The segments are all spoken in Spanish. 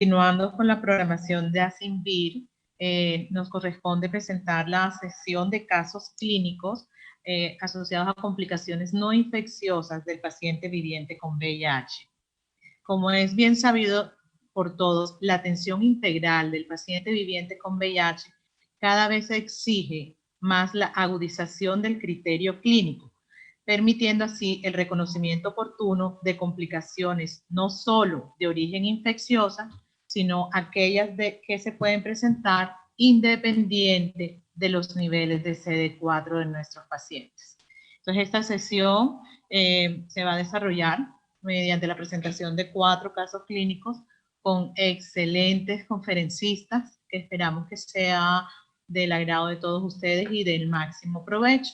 Continuando con la programación de ASINVIR, nos corresponde presentar la sesión de casos clínicos asociados a complicaciones no infecciosas del paciente viviente con VIH. Como es bien sabido por todos, la atención integral del paciente viviente con VIH cada vez exige más la agudización del criterio clínico, permitiendo así el reconocimiento oportuno de complicaciones no solo de origen infecciosa, sino aquellas que se pueden presentar independiente de los niveles de CD4 de nuestros pacientes. Entonces, esta sesión se va a desarrollar mediante la presentación de 4 casos clínicos con excelentes conferencistas que esperamos que sea del agrado de todos ustedes y del máximo provecho.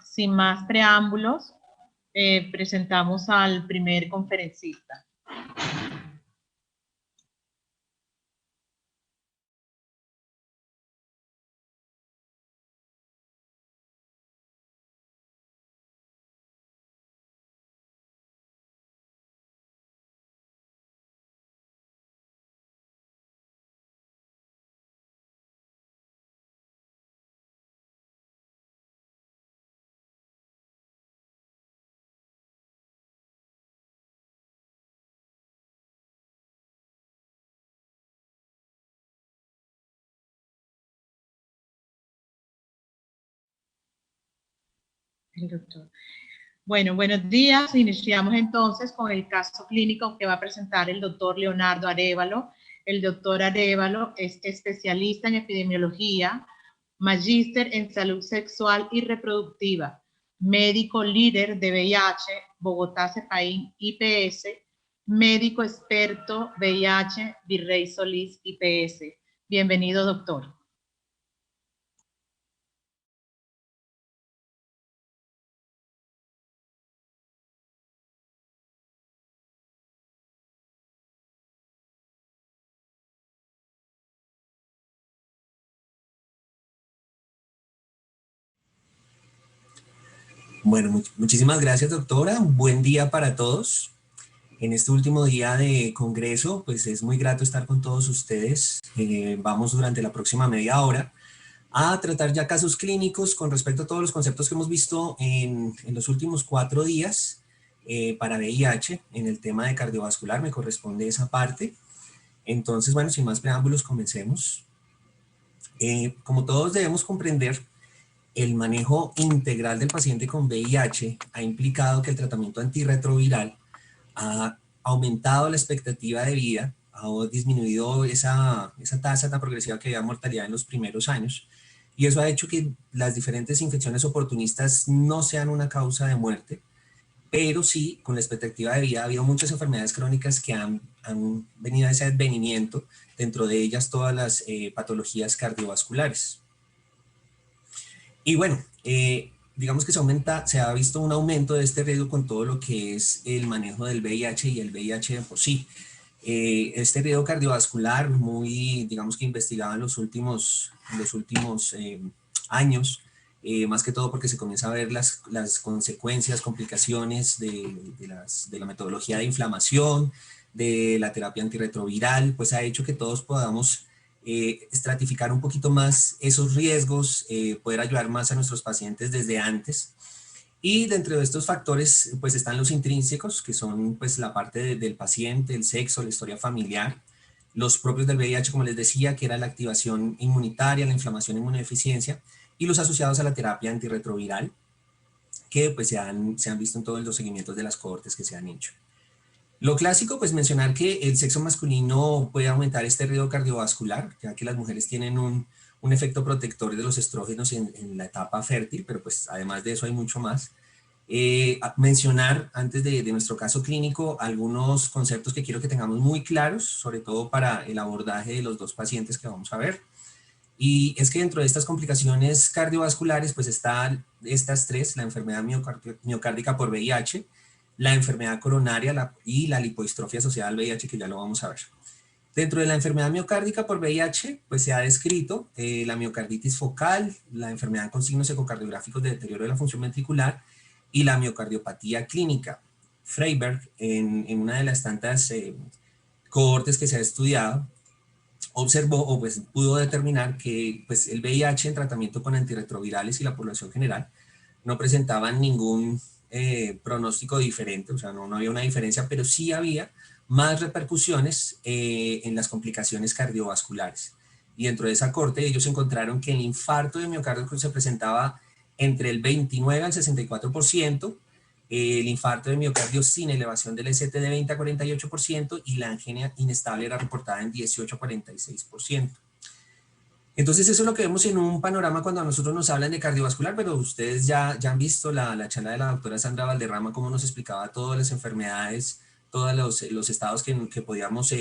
Sin más preámbulos, presentamos al primer conferencista. El doctor. Bueno, buenos días. Iniciamos entonces con el caso clínico que va a presentar el doctor Leonardo Arévalo. El doctor Arévalo es especialista en epidemiología, magíster en salud sexual y reproductiva, médico líder de VIH, Bogotá, CEPAIN, IPS, médico experto VIH, Virrey Solís, IPS. Bienvenido, doctor. Bueno, muchísimas gracias, doctora. Un buen día para todos. En este último día de congreso, pues es muy grato estar con todos ustedes. Vamos durante la próxima media hora a tratar ya casos clínicos con respecto a todos los conceptos que hemos visto en los últimos 4 días para VIH. En el tema de cardiovascular me corresponde esa parte. Entonces, bueno, sin más preámbulos, comencemos. Como todos debemos comprender, el manejo integral del paciente con VIH ha implicado que el tratamiento antirretroviral ha aumentado la expectativa de vida, ha disminuido esa tasa tan progresiva que había de mortalidad en los primeros años, y eso ha hecho que las diferentes infecciones oportunistas no sean una causa de muerte, pero sí, con la expectativa de vida ha habido muchas enfermedades crónicas que han venido a ese advenimiento, dentro de ellas todas las patologías cardiovasculares. Y bueno, digamos que se ha visto un aumento de este riesgo con todo lo que es el manejo del VIH y el VIH de por sí. Este riesgo cardiovascular, digamos que investigado en los últimos años, más que todo porque se comienza a ver las consecuencias, complicaciones de la metodología de inflamación, de la terapia antirretroviral, pues ha hecho que todos podamos estratificar un poquito más esos riesgos, poder ayudar más a nuestros pacientes desde antes. Y dentro de estos factores pues están los intrínsecos, que son pues la parte del paciente, el sexo, la historia familiar, los propios del VIH, como les decía, que era la activación inmunitaria, la inflamación, inmunodeficiencia, y los asociados a la terapia antirretroviral, que pues se han visto en todos los seguimientos de las cohortes que se han hecho. Lo clásico, pues mencionar que el sexo masculino puede aumentar este riesgo cardiovascular, ya que las mujeres tienen un efecto protector de los estrógenos en la etapa fértil, pero pues además de eso hay mucho más. Mencionar antes de nuestro caso clínico algunos conceptos que quiero que tengamos muy claros, sobre todo para el abordaje de los 2 pacientes que vamos a ver. Y es que dentro de estas complicaciones cardiovasculares, pues están estas 3, la enfermedad miocárdica por VIH, la enfermedad coronaria y la lipodistrofia asociada al VIH, que ya lo vamos a ver. Dentro de la enfermedad miocárdica por VIH, pues se ha descrito la miocarditis focal, la enfermedad con signos ecocardiográficos de deterioro de la función ventricular y la miocardiopatía clínica. Freiberg, en una de las tantas cohortes que se ha estudiado, observó o pues pudo determinar que pues el VIH en tratamiento con antirretrovirales y la población general no presentaban ningún pronóstico diferente, o sea, no había una diferencia, pero sí había más repercusiones en las complicaciones cardiovasculares. Y dentro de esa corte ellos encontraron que el infarto de miocardio se presentaba entre el 29 al 64%, el infarto de miocardio sin elevación del ST de 20 a 48% y la angina inestable era reportada en 18 a 46%. Entonces eso es lo que vemos en un panorama cuando a nosotros nos hablan de cardiovascular, pero ustedes ya han visto la charla de la doctora Sandra Valderrama, cómo nos explicaba todas las enfermedades, todos los estados que podíamos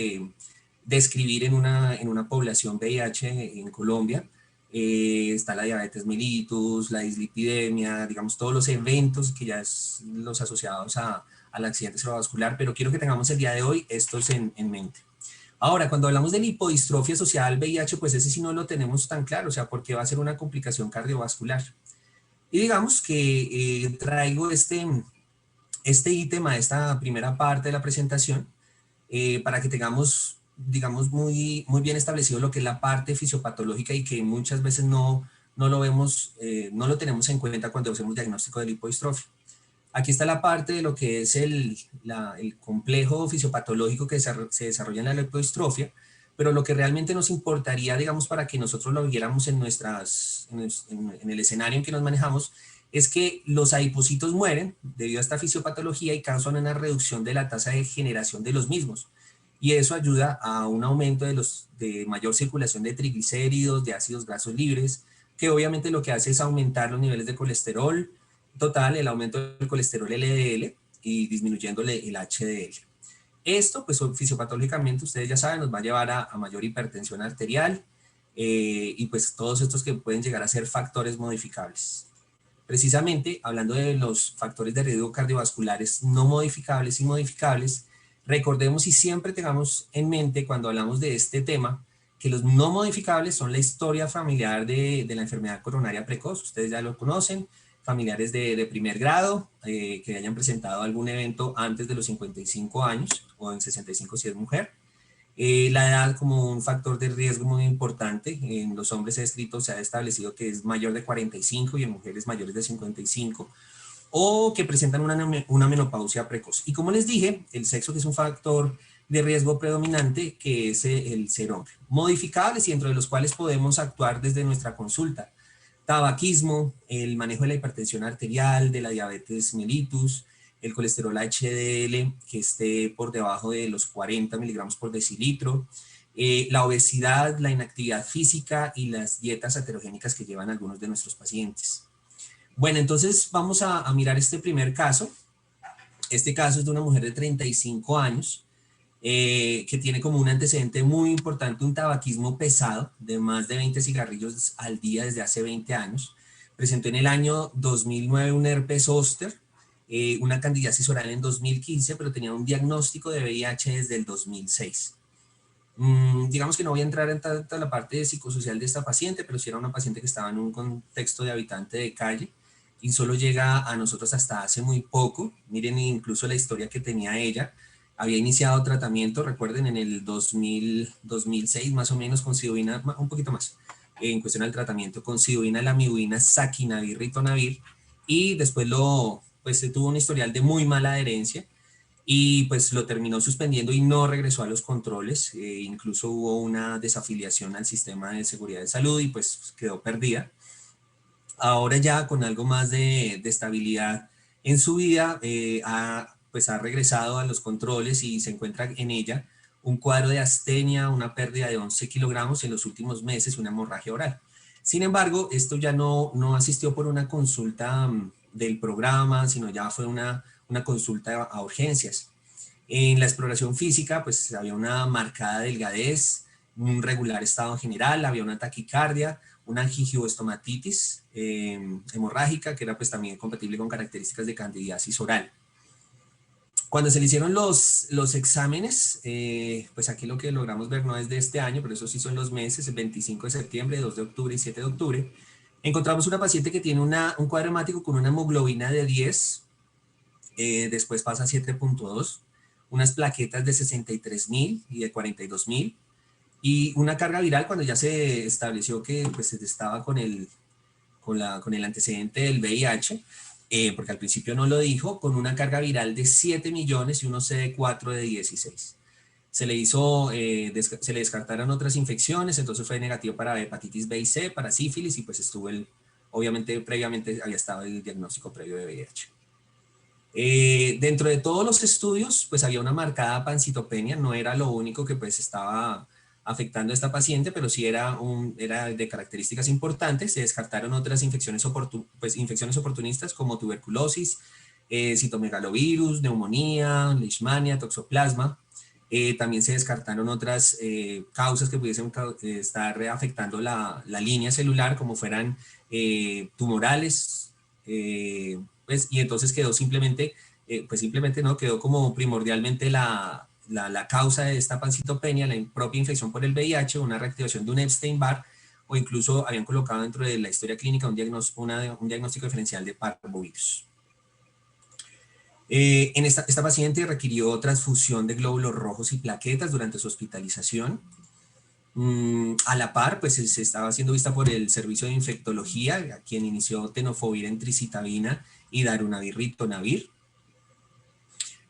describir en una población VIH en Colombia. Está la diabetes mellitus, la dislipidemia, digamos todos los eventos que ya es los asociados al accidente cerebrovascular, pero quiero que tengamos el día de hoy estos en mente. Ahora, cuando hablamos de lipodistrofia asociada al VIH, pues ese sí no lo tenemos tan claro, o sea, porque va a ser una complicación cardiovascular. Y digamos que traigo este ítem a esta primera parte de la presentación para que tengamos, digamos, muy bien establecido lo que es la parte fisiopatológica y que muchas veces no lo vemos, no lo tenemos en cuenta cuando hacemos diagnóstico de lipodistrofia. Aquí está la parte de lo que es el complejo fisiopatológico que se desarrolla en la lipodistrofia, pero lo que realmente nos importaría, digamos, para que nosotros lo viéramos en el escenario en que nos manejamos, es que los adipocitos mueren debido a esta fisiopatología y causan una reducción de la tasa de generación de los mismos. Y eso ayuda a un aumento de mayor circulación de triglicéridos, de ácidos grasos libres, que obviamente lo que hace es aumentar los niveles de colesterol total, el aumento del colesterol LDL y disminuyéndole el HDL. Esto, pues fisiopatológicamente, ustedes ya saben, nos va a llevar a mayor hipertensión arterial y pues todos estos que pueden llegar a ser factores modificables. Precisamente, hablando de los factores de riesgo cardiovasculares no modificables y modificables, recordemos y siempre tengamos en mente cuando hablamos de este tema que los no modificables son la historia familiar de la enfermedad coronaria precoz, ustedes ya lo conocen, familiares de primer grado que hayan presentado algún evento antes de los 55 años o en 65 si es mujer. La edad como un factor de riesgo muy importante, en los hombres se ha establecido que es mayor de 45 y en mujeres mayores de 55, o que presentan una menopausia precoz. Y como les dije, el sexo que es un factor de riesgo predominante, que es el ser hombre. Modificables y dentro de los cuales podemos actuar desde nuestra consulta. Tabaquismo, el manejo de la hipertensión arterial, de la diabetes mellitus, el colesterol HDL que esté por debajo de los 40 miligramos por decilitro, la obesidad, la inactividad física y las dietas heterogénicas que llevan algunos de nuestros pacientes. Bueno, entonces vamos a mirar este primer caso. Este caso es de una mujer de 35 años que tiene como un antecedente muy importante un tabaquismo pesado de más de 20 cigarrillos al día desde hace 20 años. Presentó en el año 2009 un herpes zóster, una candidiasis oral en 2015, pero tenía un diagnóstico de VIH desde el 2006. Digamos que no voy a entrar en tanta la parte psicosocial de esta paciente, pero sí era una paciente que estaba en un contexto de habitante de calle y solo llega a nosotros hasta hace muy poco. Miren incluso la historia que tenía ella. Había iniciado tratamiento, recuerden, en el 2006 más o menos con sidovina, un poquito más, en cuestión del tratamiento con sidovina, lamivudina, saquinavir, ritonavir, y después se tuvo un historial de muy mala adherencia y pues lo terminó suspendiendo y no regresó a los controles, incluso hubo una desafiliación al sistema de seguridad de salud y pues quedó perdida. Ahora ya con algo más de estabilidad en su vida, ha regresado a los controles y se encuentra en ella un cuadro de astenia, una pérdida de 11 kilogramos en los últimos meses, una hemorragia oral. Sin embargo, esto ya no asistió por una consulta del programa, sino ya fue una consulta a urgencias. En la exploración física, pues había una marcada delgadez, un regular estado general, había una taquicardia, una gingivoestomatitis hemorrágica, que era pues también compatible con características de candidiasis oral. Cuando se le hicieron los exámenes, pues aquí lo que logramos ver no es de este año, pero eso sí son los meses, el 25 de septiembre, 2 de octubre y 7 de octubre, encontramos una paciente que tiene un cuadro hemático con una hemoglobina de 10, después pasa a 7.2, unas plaquetas de 63.000 y de 42.000, y una carga viral cuando ya se estableció que pues, se estaba con el antecedente del VIH, porque al principio no lo dijo, con una carga viral de 7 millones y unos CD4 de 16. Se le descartaron otras infecciones, entonces fue negativo para hepatitis B y C, para sífilis, y pues estuvo obviamente previamente había estado el diagnóstico previo de VIH. Dentro de todos los estudios, pues había una marcada pancitopenia, no era lo único que pues estaba afectando a esta paciente, pero sí era de características importantes. Se descartaron otras infecciones oportunistas como tuberculosis, citomegalovirus, neumonía, leishmania, toxoplasma. También se descartaron otras causas que pudiesen estar afectando la línea celular, como fueran tumorales, pues, y entonces quedó simplemente no, quedó como primordialmente la causa de esta pancitopenia, la propia infección por el VIH, una reactivación de un Epstein-Barr, o incluso habían colocado dentro de la historia clínica un diagnóstico diferencial de parvovirus. Esta paciente requirió transfusión de glóbulos rojos y plaquetas durante su hospitalización. A la par, pues se estaba siendo vista por el servicio de infectología, a quien inició tenofovir, entricitabina y darunavir-ritonavir.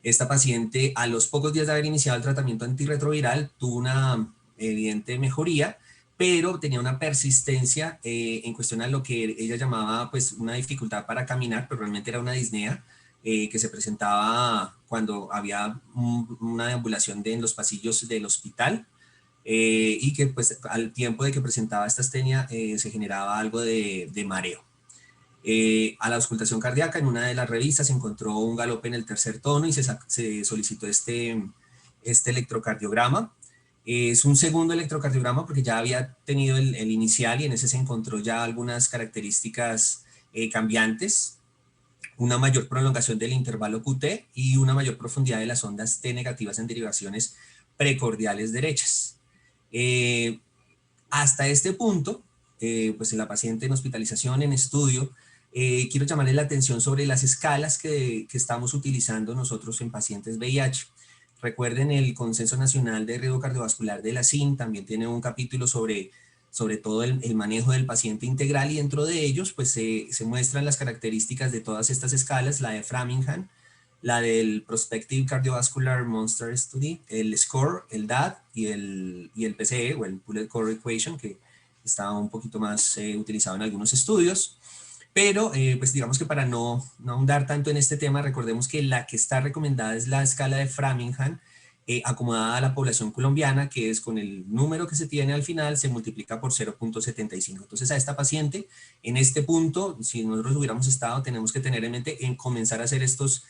Esta paciente, a los pocos días de haber iniciado el tratamiento antirretroviral, tuvo una evidente mejoría, pero tenía una persistencia en cuestión a lo que ella llamaba pues, una dificultad para caminar, pero realmente era una disnea que se presentaba cuando había una deambulación en los pasillos del hospital, y que pues, al tiempo de que presentaba esta astenia se generaba algo de mareo. A la auscultación cardíaca, en una de las revistas se encontró un galope en el tercer tono y se solicitó este electrocardiograma. Es un segundo electrocardiograma porque ya había tenido el inicial, y en ese se encontró ya algunas características cambiantes, una mayor prolongación del intervalo QT y una mayor profundidad de las ondas T negativas en derivaciones precordiales derechas. Hasta este punto, pues en la paciente en hospitalización, en estudio, quiero llamarle la atención sobre las escalas que estamos utilizando nosotros en pacientes VIH. Recuerden, el Consenso Nacional de Riesgo Cardiovascular de la CIN también tiene un capítulo sobre todo el manejo del paciente integral, y dentro de ellos pues se muestran las características de todas estas escalas, la de Framingham, la del Prospective Cardiovascular Monster Study, el SCORE, el DAD y el PCE, o el Pulled Core Equation, que está un poquito más utilizado en algunos estudios. Pero pues digamos que para no ahondar tanto en este tema, recordemos que la que está recomendada es la escala de Framingham, acomodada a la población colombiana, que es con el número que se tiene al final, se multiplica por 0.75. Entonces a esta paciente, en este punto, si nosotros hubiéramos estado, tenemos que tener en mente en comenzar a hacer estos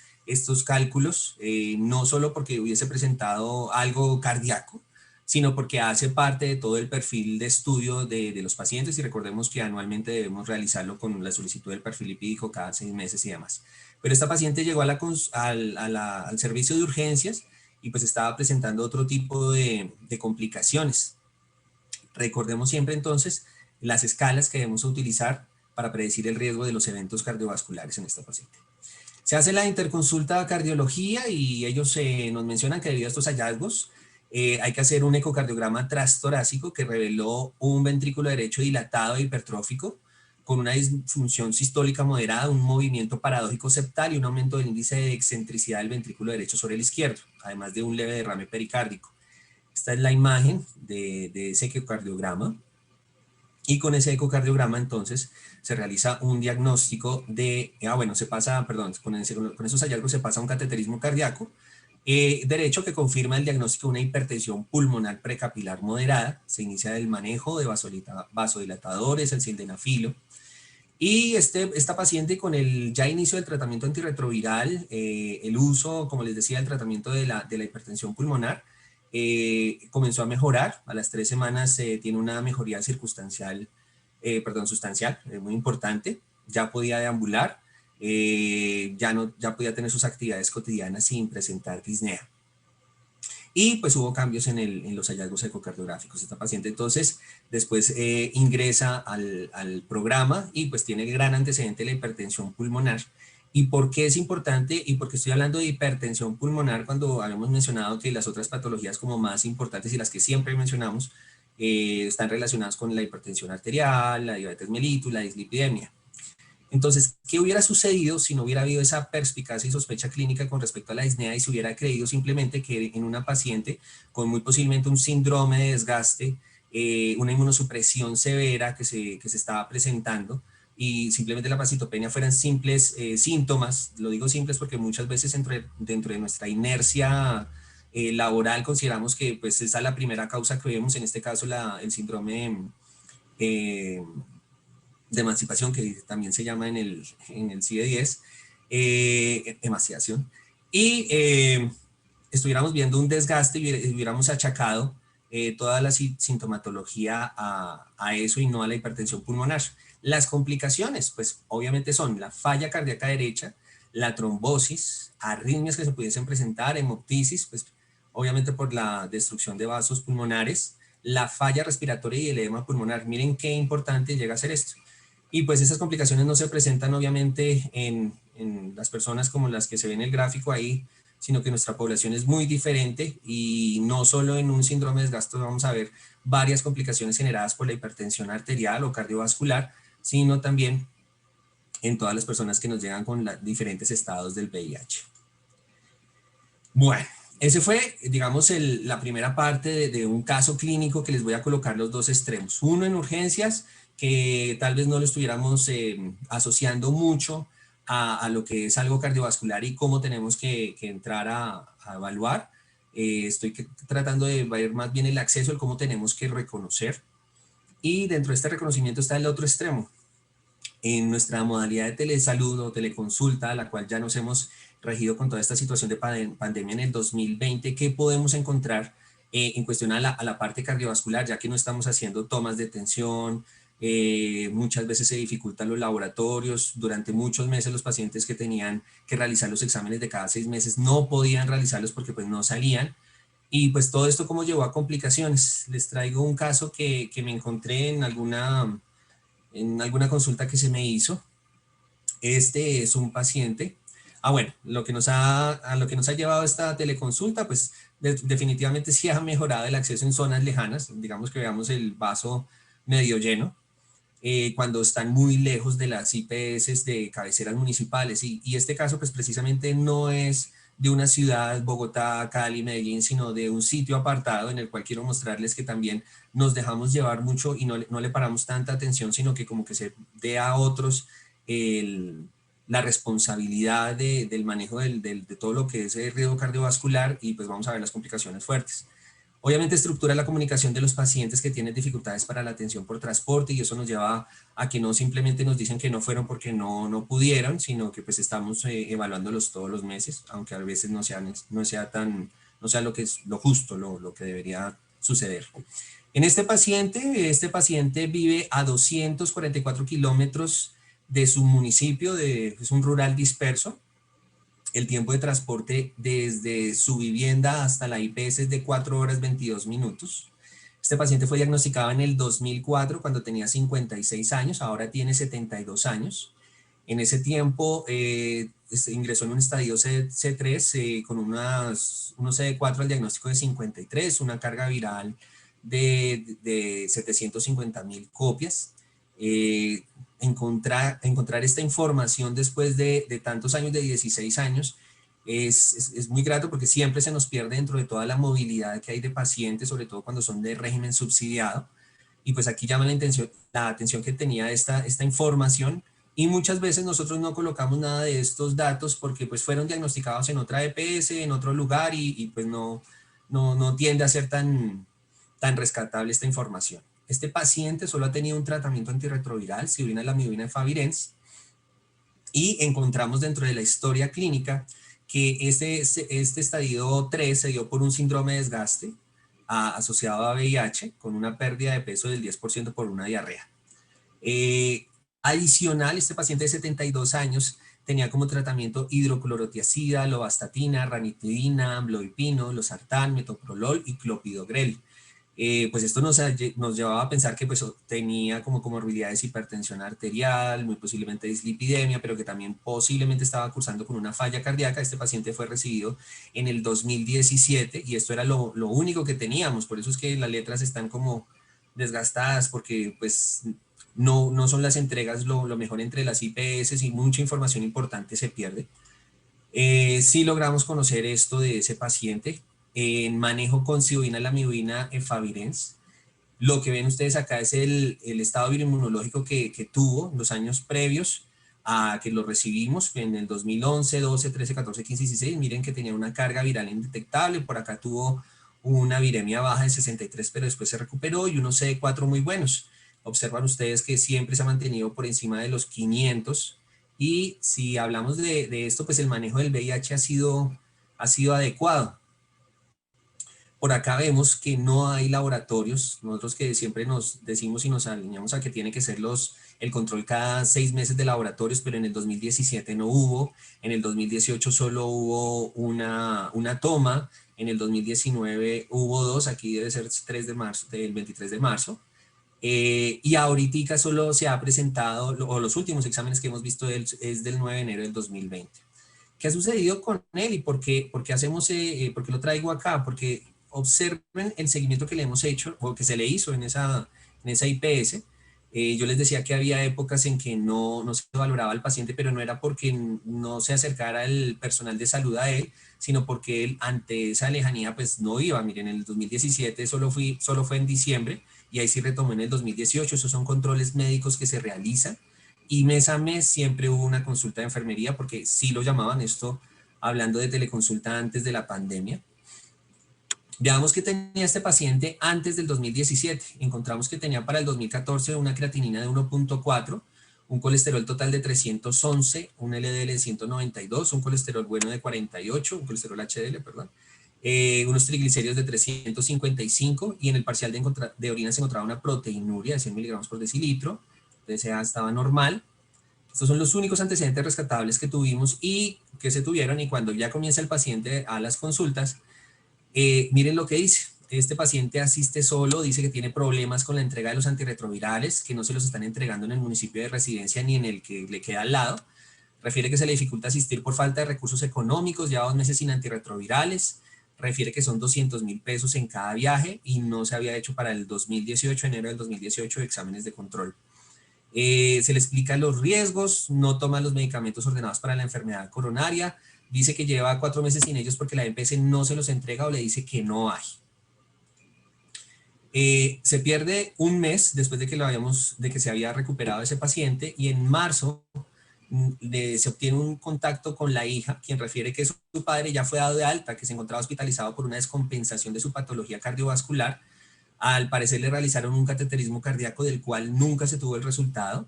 cálculos, no solo porque hubiese presentado algo cardíaco, sino porque hace parte de todo el perfil de estudio de los pacientes, y recordemos que anualmente debemos realizarlo con la solicitud del perfil lipídico cada 6 meses y demás. Pero esta paciente llegó al servicio de urgencias y pues estaba presentando otro tipo de complicaciones. Recordemos siempre entonces las escalas que debemos utilizar para predecir el riesgo de los eventos cardiovasculares en esta paciente. Se hace la interconsulta cardiología y ellos nos mencionan que debido a estos hallazgos hay que hacer un ecocardiograma transtorácico que reveló un ventrículo derecho dilatado e hipertrófico con una disfunción sistólica moderada, un movimiento paradójico septal y un aumento del índice de excentricidad del ventrículo derecho sobre el izquierdo, además de un leve derrame pericárdico. Esta es la imagen de ese ecocardiograma. Y con ese ecocardiograma entonces se realiza un diagnóstico de, con esos hallazgos se pasa a un cateterismo cardíaco derecho que confirma el diagnóstico de una hipertensión pulmonar precapilar moderada. Se inicia el manejo de vasodilatadores, el sildenafilo. Y esta paciente, con el ya inicio del tratamiento antirretroviral, el uso, como les decía, el tratamiento de la hipertensión pulmonar, comenzó a mejorar. A las 3 semanas tiene una mejoría sustancial, muy importante. Ya podía deambular, ya podía tener sus actividades cotidianas sin presentar disnea. Y pues hubo cambios en los hallazgos ecocardiográficos. Esta paciente entonces después ingresa al programa y pues tiene gran antecedente de la hipertensión pulmonar. ¿Y por qué es importante? Y porque estoy hablando de hipertensión pulmonar cuando habíamos mencionado que las otras patologías como más importantes y las que siempre mencionamos están relacionadas con la hipertensión arterial, la diabetes mellitus, la dislipidemia. Entonces, ¿qué hubiera sucedido si no hubiera habido esa perspicacia y sospecha clínica con respecto a la disnea y se hubiera creído simplemente que en una paciente con muy posiblemente un síndrome de desgaste, una inmunosupresión severa que se estaba presentando, y simplemente la pancitopenia fueran simples síntomas? Lo digo simples porque muchas veces dentro de nuestra inercia laboral consideramos que pues esa es la primera causa que vemos, en este caso el síndrome de emancipación, que también se llama en el CIE-10, emaciación, y estuviéramos viendo un desgaste y hubiéramos achacado toda la sintomatología a eso y no a la hipertensión pulmonar. Las complicaciones, pues obviamente son la falla cardíaca derecha, la trombosis, arritmias que se pudiesen presentar, hemoptisis, pues obviamente por la destrucción de vasos pulmonares, la falla respiratoria y el edema pulmonar. Miren qué importante llega a ser esto. Y pues esas complicaciones no se presentan obviamente en las personas como las que se ve en el gráfico ahí, sino que nuestra población es muy diferente y no solo en un síndrome de desgaste vamos a ver varias complicaciones generadas por la hipertensión arterial o cardiovascular, sino también en todas las personas que nos llegan con diferentes estados del VIH. Bueno, ese fue, digamos, la primera parte de un caso clínico que les voy a colocar los dos extremos. Uno en urgencias, que tal vez no lo estuviéramos asociando mucho a lo que es algo cardiovascular y cómo tenemos que entrar a evaluar. Estoy tratando de ver más bien el acceso, el cómo tenemos que reconocer. Y dentro de este reconocimiento está el otro extremo. En nuestra modalidad de telesalud o teleconsulta, a la cual ya nos hemos regido con toda esta situación de pandemia en el 2020, ¿qué podemos encontrar en cuestión a la parte cardiovascular? Ya que no estamos haciendo tomas de tensión, muchas veces se dificultan los laboratorios. Durante muchos meses los pacientes que tenían que realizar los exámenes de cada 6 meses no podían realizarlos porque pues no salían. Y pues todo esto como llevó a complicaciones. Les traigo un caso que me encontré en alguna consulta que se me hizo. Este es un paciente. Bueno, lo que nos ha llevado a esta teleconsulta, pues definitivamente sí ha mejorado el acceso en zonas lejanas. Digamos que veamos el vaso medio lleno. Cuando están muy lejos de las IPS de cabeceras municipales. Y este caso pues precisamente no es de una ciudad, Bogotá, Cali, Medellín, sino de un sitio apartado en el cual quiero mostrarles que también nos dejamos llevar mucho y no le paramos tanta atención, sino que como que se dé a otros la responsabilidad del manejo de todo lo que es el riesgo cardiovascular, y pues vamos a ver las complicaciones fuertes. Obviamente estructura la comunicación de los pacientes que tienen dificultades para la atención por transporte, y eso nos lleva a que no simplemente nos dicen que no fueron porque no pudieron, sino que pues estamos evaluándolos todos los meses, aunque a veces no sea lo que es lo justo, lo que debería suceder. En este paciente vive a 244 kilómetros de su municipio, es un rural disperso. El tiempo de transporte desde su vivienda hasta la IPS es de 4 horas 22 minutos. Este paciente fue diagnosticado en el 2004 cuando tenía 56 años, ahora tiene 72 años. En ese tiempo ingresó en un estadio C3 con unos CD4 al diagnóstico de 53, una carga viral de 750,000 copias. Encontrar esta información después de tantos años, de 16 años, es muy grato porque siempre se nos pierde dentro de toda la movilidad que hay de pacientes, sobre todo cuando son de régimen subsidiado. Y pues aquí llama la atención que tenía esta información, y muchas veces nosotros no colocamos nada de estos datos porque pues fueron diagnosticados en otra EPS, en otro lugar, y pues no tiende a ser tan rescatable esta información. Este paciente solo ha tenido un tratamiento antirretroviral, lamivudina favirenz, y encontramos dentro de la historia clínica que este estadio 3 se dio por un síndrome de desgaste asociado a VIH, con una pérdida de peso del 10% por una diarrea. Adicional, este paciente de 72 años tenía como tratamiento hidroclorotiazida, lovastatina, ranitidina, amlodipino, losartán, metoprolol y clopidogrel. Pues esto nos llevaba a pensar que pues, tenía como comorbilidades hipertensión arterial, muy posiblemente dislipidemia, pero que también posiblemente estaba cursando con una falla cardíaca. Este paciente fue recibido en el 2017 y esto era lo único que teníamos, por eso es que las letras están como desgastadas, porque pues no son las entregas lo mejor entre las IPS y mucha información importante se pierde. Sí logramos conocer esto de ese paciente en manejo con cidobina-lamivudina efavirenz. Lo que ven ustedes acá es el estado bioinmunológico que tuvo en los años previos a que lo recibimos en el 2011, 12, 13, 14, 15, 16. Miren que tenía una carga viral indetectable. Por acá tuvo una viremia baja de 63, pero después se recuperó, y unos CD4 muy buenos. Observan ustedes que siempre se ha mantenido por encima de los 500. Y si hablamos de esto, pues el manejo del VIH ha sido adecuado. Por acá vemos que no hay laboratorios, nosotros que siempre nos decimos y nos alineamos a que tiene que ser el control cada 6 meses de laboratorios, pero en el 2017 no hubo, en el 2018 solo hubo una toma, en el 2019 hubo 2, aquí debe ser 3 de marzo, del 23 de marzo, y ahorita solo se ha presentado, o los últimos exámenes que hemos visto es del 9 de enero del 2020. ¿Qué ha sucedido con él y por qué por qué lo traigo acá? Porque observen el seguimiento que le hemos hecho o que se le hizo en esa IPS. Yo les decía que había épocas en que no se valoraba al paciente, pero no era porque no se acercara el personal de salud a él, sino porque él ante esa lejanía pues no iba. Miren, en el 2017 solo fue en diciembre, y ahí sí retomó en el 2018. Esos son controles médicos que se realizan, y mes a mes siempre hubo una consulta de enfermería, porque sí lo llamaban esto, hablando de teleconsulta antes de la pandemia. Veamos que tenía este paciente antes del 2017. Encontramos que tenía para el 2014 una creatinina de 1.4, un colesterol total de 311, un LDL de 192, un colesterol bueno de 48, un colesterol HDL, perdón, unos triglicéridos de 355, y en el parcial de orina se encontraba una proteinuria de 100 miligramos por decilitro. Entonces estaba normal. Estos son los únicos antecedentes rescatables que tuvimos y que se tuvieron, y cuando ya comienza el paciente a las consultas, miren lo que dice. Este paciente asiste solo, dice que tiene problemas con la entrega de los antirretrovirales, que no se los están entregando en el municipio de residencia ni en el que le queda al lado. Refiere que se le dificulta asistir por falta de recursos económicos, ya 2 meses sin antirretrovirales. Refiere que son 200.000 pesos en cada viaje y no se había hecho para el 2018, enero del 2018, exámenes de control. Se le explica los riesgos, no toma los medicamentos ordenados para la enfermedad coronaria, dice que lleva 4 meses sin ellos porque la EPS no se los entrega o le dice que no hay. Se pierde un mes después de que se había recuperado ese paciente, y en marzo se obtiene un contacto con la hija, quien refiere que su padre ya fue dado de alta, que se encontraba hospitalizado por una descompensación de su patología cardiovascular. Al parecer le realizaron un cateterismo cardíaco del cual nunca se tuvo el resultado.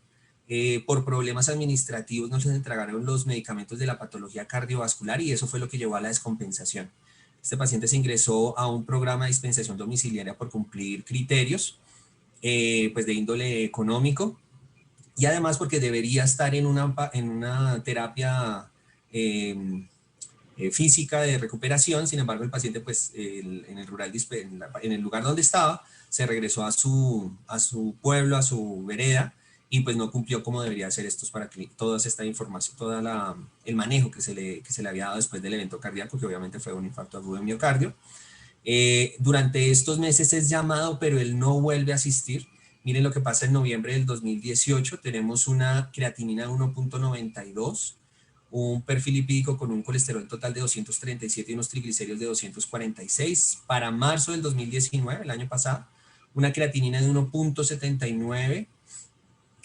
Por problemas administrativos no se les entregaron los medicamentos de la patología cardiovascular, y eso fue lo que llevó a la descompensación. Este paciente se ingresó a un programa de dispensación domiciliaria por cumplir criterios pues de índole económico, y además porque debería estar en una terapia física de recuperación. Sin embargo, el paciente pues en el lugar donde estaba se regresó a su pueblo, a su vereda, y pues no cumplió como debería hacer toda esta información, el manejo que se le había dado después del evento cardíaco, que obviamente fue un infarto agudo de miocardio. Durante estos meses es llamado, pero él no vuelve a asistir. Miren lo que pasa en noviembre del 2018, tenemos una creatinina de 1.92, un perfil lipídico con un colesterol total de 237 y unos triglicéridos de 246. Para marzo del 2019, el año pasado, una creatinina de 1.79,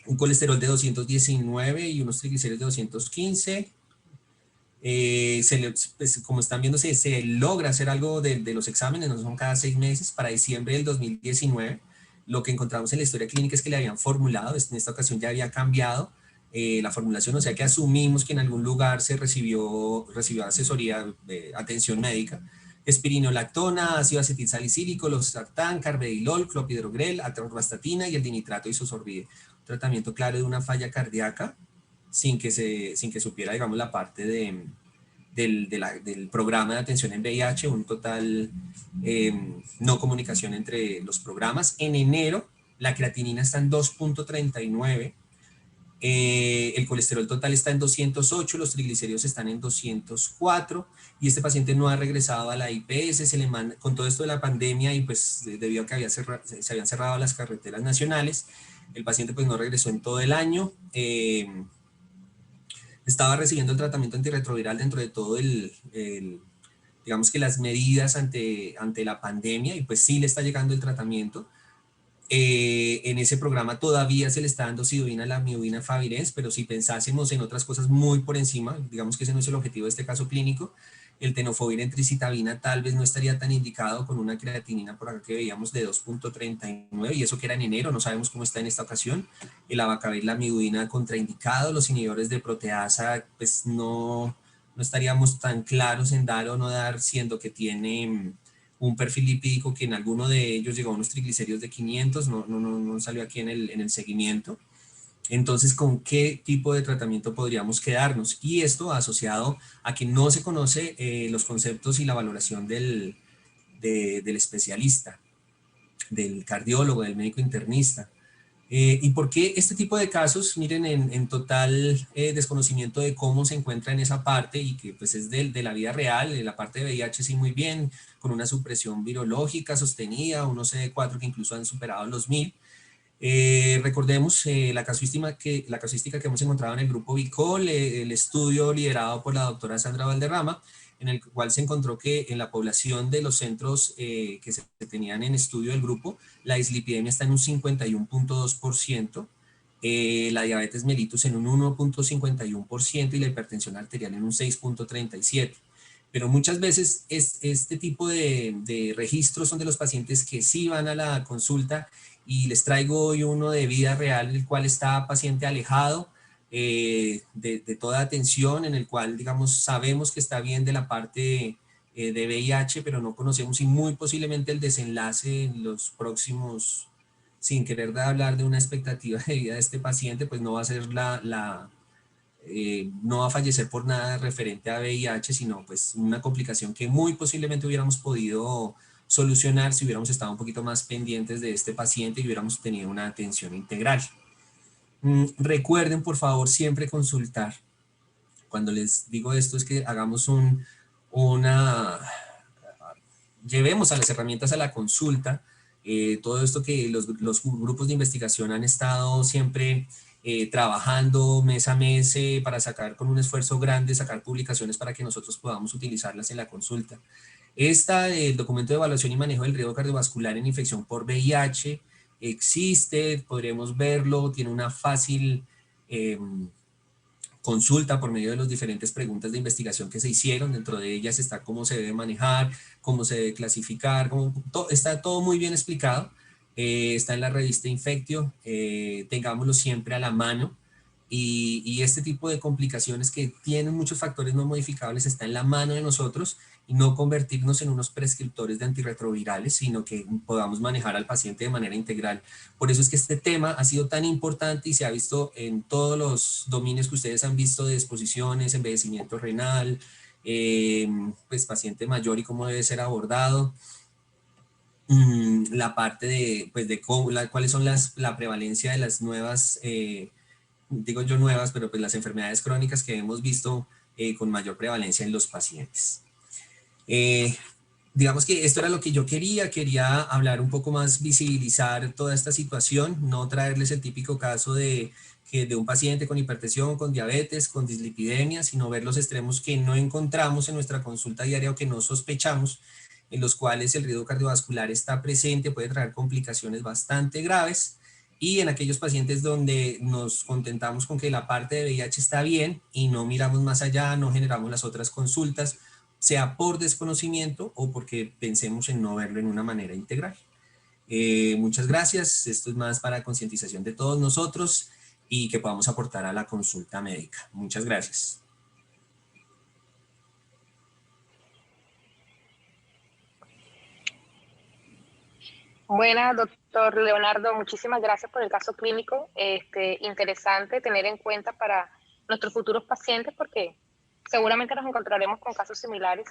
un colesterol de 219 y unos triglicéridos de 215. Pues, como están viendo, se logra hacer algo de los exámenes, no son cada 6 meses. Para diciembre del 2019, lo que encontramos en la historia clínica es que le habían formulado, en esta ocasión ya había cambiado la formulación, o sea que asumimos que en algún lugar se recibió asesoría, atención médica. Espironolactona, ácido acetilsalicílico, losartán, carvedilol, clopidogrel, atorvastatina y el dinitrato isosorbide. Un tratamiento claro de una falla cardíaca sin que supiera, digamos, la parte de del programa de atención en VIH, un total no comunicación entre los programas. En enero, la creatinina está en 2.39, el colesterol total está en 208, los triglicéridos están en 204 y este paciente no ha regresado a la IPS, se le manda, con todo esto de la pandemia y pues debido a que se habían cerrado las carreteras nacionales, el paciente pues no regresó en todo el año, estaba recibiendo el tratamiento antirretroviral dentro de todo digamos que las medidas ante la pandemia y pues sí le está llegando el tratamiento. En ese programa todavía se le está dando sidovina, lamivudina, favirenz, pero si pensásemos en otras cosas muy por encima, digamos que ese no es el objetivo de este caso clínico, el tenofovir en tricitabina tal vez no estaría tan indicado con una creatinina por acá que veíamos de 2.39 y eso que era en enero, no sabemos cómo está en esta ocasión, el abacavir, lamivudina contraindicado, los inhibidores de proteasa pues no estaríamos tan claros en dar o no dar, siendo que tiene un perfil lipídico que en alguno de ellos llegó a unos triglicéridos de 500, no salió aquí en el seguimiento. Entonces, ¿con qué tipo de tratamiento podríamos quedarnos? Y esto asociado a que no se conoce los conceptos y la valoración del especialista, del cardiólogo, del médico internista. ¿Y por qué este tipo de casos? Miren, en total desconocimiento de cómo se encuentra en esa parte y que pues es de la vida real, de la parte de VIH sí muy bien, con una supresión virológica sostenida, unos CD4 que incluso han superado los 1000. Recordemos la casuística que hemos encontrado en el grupo VICOL, el estudio liderado por la doctora Sandra Valderrama, en el cual se encontró que en la población de los centros que se tenían en estudio del grupo, la dislipidemia está en un 51.2%, la diabetes mellitus en un 1.51% y la hipertensión arterial en un 6.37%. Pero muchas veces este tipo de registros son de los pacientes que sí van a la consulta y les traigo hoy uno de vida real, el cual está paciente alejado de toda atención, en el cual, digamos, sabemos que está bien de la parte de VIH, pero no conocemos y muy posiblemente el desenlace en los próximos, sin querer hablar de una expectativa de vida de este paciente, pues no va a ser no va a fallecer por nada referente a VIH, sino pues una complicación que muy posiblemente hubiéramos podido solucionar si hubiéramos estado un poquito más pendientes de este paciente y hubiéramos tenido una atención integral. Recuerden, por favor, siempre consultar. Cuando les digo esto es que hagamos llevemos a las herramientas a la consulta, todo esto que los grupos de investigación han estado siempre trabajando mes a mes para sacar con un esfuerzo grande, sacar publicaciones para que nosotros podamos utilizarlas en la consulta. El documento de evaluación y manejo del riesgo cardiovascular en infección por VIH existe, podremos verlo, tiene una fácil consulta por medio de las diferentes preguntas de investigación que se hicieron. Dentro de ellas está cómo se debe manejar, cómo se debe clasificar, está todo muy bien explicado. Está en la revista Infectio, tengámoslo siempre a la mano. Y este tipo de complicaciones que tienen muchos factores no modificables está en la mano de nosotros y no convertirnos en unos prescriptores de antirretrovirales, sino que podamos manejar al paciente de manera integral. Por eso es que este tema ha sido tan importante y se ha visto en todos los dominios que ustedes han visto de exposiciones, envejecimiento renal, pues paciente mayor y cómo debe ser abordado. La parte de, pues de cuáles son la prevalencia de las nuevas, digo yo nuevas, pero pues las enfermedades crónicas que hemos visto con mayor prevalencia en los pacientes. Digamos que esto era lo que yo quería hablar un poco más, visibilizar toda esta situación, no traerles el típico caso de un paciente con hipertensión, con diabetes, con dislipidemia, sino ver los extremos que no encontramos en nuestra consulta diaria o que no sospechamos, en los cuales el riesgo cardiovascular está presente, puede traer complicaciones bastante graves, y en aquellos pacientes donde nos contentamos con que la parte de VIH está bien y no miramos más allá, no generamos las otras consultas, sea por desconocimiento o porque pensemos en no verlo en una manera integral. Muchas gracias, esto es más para concientización de todos nosotros y que podamos aportar a la consulta médica. Muchas gracias. Buenas, doctor Leonardo, muchísimas gracias por el caso clínico. Interesante tener en cuenta para nuestros futuros pacientes porque seguramente nos encontraremos con casos similares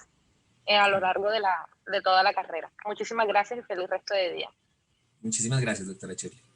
a lo largo de toda la carrera. Muchísimas gracias y feliz resto de día. Muchísimas gracias, doctora Shirley.